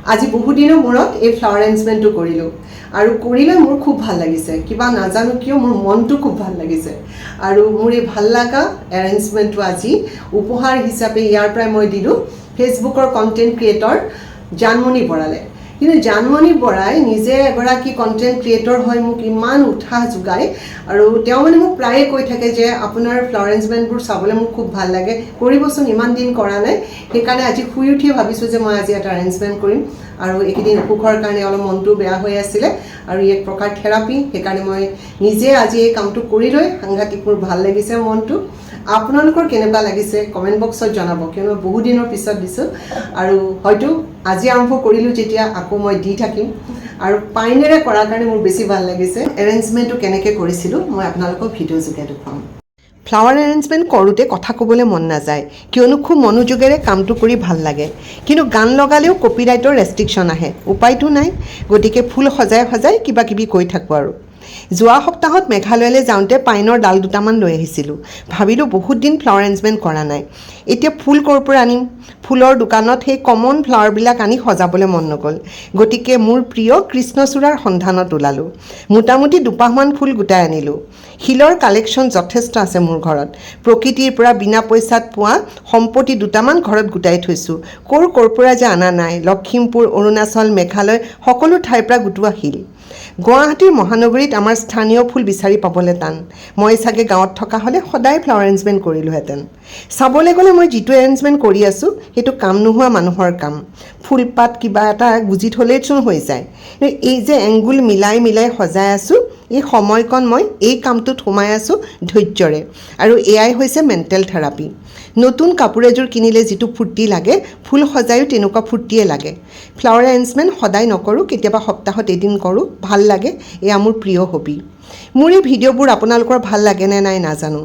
আজি বহুদিনৰ মূৰত এই ফ্লাৱাৰ এৰেঞ্জমেণ্টটো কৰিলোঁ আৰু কৰিলে মোৰ খুব ভাল লাগিছে কিবা নাজানো কিয় মোৰ মনটো খুব ভাল লাগিছে আৰু মোৰ এই ভাল লগা এৰেঞ্জমেণ্টটো আজি উপহাৰ হিচাপে ইয়াৰ পৰাই মই দিলোঁ ফেচবুকৰ কণ্টেণ্ট ক্ৰিয়েটৰ জানমণি বৰালে কিন্তু জানমণি বৰাই নিজে এগৰাকী কণ্টেণ্ট ক্ৰিয়েটৰ হৈ মোক ইমান উৎসাহ যোগায় আৰু তেওঁ মানে মোক প্ৰায়ে কৈ থাকে যে আপোনাৰ ফ্লাৱাৰ এৰেঞ্জমেণ্টবোৰ চাবলৈ মোক খুব ভাল লাগে কৰিবচোন ইমান দিন কৰা নাই সেইকাৰণে আজি শুই উঠি ভাবিছোঁ যে মই আজি এটা এৰেঞ্জমেণ্ট কৰিম আৰু এইকেইদিন অসুখৰ কাৰণে অলপ মনটো বেয়া হৈ আছিলে আৰু এক প্ৰকাৰ থেৰাপি সেইকাৰণে মই নিজে আজি এই কামটো কৰি লৈ সাংঘাতিক মোৰ ভাল লাগিছে মনটো আপোনালোকৰ কেনেকুৱা লাগিছে কমেণ্ট বক্সত জনাব কিয়নো বহু দিনৰ পিছত দিছোঁ আৰু হয়তো আজি আৰম্ভ কৰিলোঁ যেতিয়া আকৌ মই দি থাকিম আৰু পাইনেৰে কৰাৰ কাৰণে মোৰ বেছি ভাল লাগিছে এৰেঞ্জমেণ্টটো কেনেকৈ কৰিছিলোঁ মই আপোনালোকক ভিডিঅ' যোগে দেখুৱাম ফ্লাৱাৰ এৰেঞ্জমেণ্ট কৰোঁতে কথা ক'বলৈ মন নাযায় কিয়নো খুব মনোযোগেৰে কামটো কৰি ভাল লাগে কিন্তু গান লগালেও কপিৰাইটৰ ৰেষ্ট্ৰিকশ্যন আহে উপায়টো নাই গতিকে ফুল সজাই সজাই কিবা কিবি কৈ থাকোঁ আৰু যোৱা সপ্তাহত মেঘালয়লৈ যাওঁতে পাইনৰ ডাল দুটামান লৈ আহিছিলোঁ ভাবিলোঁ বহুত দিন ফ্লাৱাৰ এৰেঞ্জমেণ্ট কৰা নাই এতিয়া ফুল ক'ৰ পৰা আনিম ফুলৰ দোকানত সেই কমন ফ্লাৱাৰবিলাক আনি সজাবলৈ মন নগ'ল গতিকে মোৰ প্ৰিয় কৃষ্ণচূড়াৰ সন্ধানত ওলালোঁ মোটামুটি দুপাহমান ফুল গোটাই আনিলোঁ শিলৰ কালেকশ্যন যথেষ্ট আছে মোৰ ঘৰত প্ৰকৃতিৰ পৰা বিনা পইচাত পোৱা সম্পত্তি দুটামান ঘৰত গোটাই থৈছোঁ ক'ৰ পৰা যে অনা নাই লখিমপুৰ অৰুণাচল মেঘালয় সকলো ঠাইৰ পৰা গোটোৱা শিল গুৱাহাটীৰ মহানগৰীত আমাৰ স্থানীয় ফুল বিচাৰি পাবলৈ টান মই চাগে গাঁৱত থকা হ'লে সদায় ফ্লাৱাৰ এৰেঞ্জমেণ্ট কৰিলোহেঁতেন চাবলৈ গ'লে মই যিটো এৰেঞ্জমেণ্ট কৰি আছোঁ সেইটো কাম নোহোৱা মানুহৰ কাম ফুলপাত কিবা এটা গুজি থ'লেইচোন হৈ যায় এই যে এংগুল মিলাই মিলাই সজাই আছোঁ এই সময়কণ মই এই কামটোত সোমাই আছোঁ ধৈৰ্যৰে আৰু এয়াই হৈছে মেণ্টেল থেৰাপি নতুন কাপোৰ এযোৰ কিনিলে যিটো ফূৰ্তি লাগে ফুল সজায়ো তেনেকুৱা ফূৰ্তিয়ে লাগে ফ্লাৱাৰ এৰেঞ্জমেণ্ট সদায় নকৰোঁ কেতিয়াবা সপ্তাহত এদিন কৰোঁ ভাল লাগে এয়া মোৰ প্ৰিয় হবি মোৰ এই ভিডিঅ'বোৰ আপোনালোকৰ ভাল লাগে নে নাই নাজানো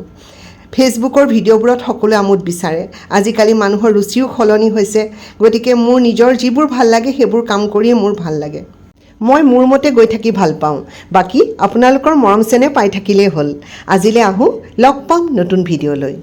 ফেচবুকৰ ভিডিঅ'বোৰত সকলোৱে আমোদ বিচাৰে আজিকালি মানুহৰ ৰুচিও সলনি হৈছে গতিকে মোৰ নিজৰ যিবোৰ ভাল লাগে সেইবোৰ কাম কৰিয়ে মোৰ ভাল লাগে মই মোৰ মতে গৈ থাকি ভাল পাওঁ বাকী আপোনালোকৰ মৰম চেনেহ পাই থাকিলেই হ'ল আজিলৈ আহোঁ লগ পাম নতুন ভিডিঅ'লৈ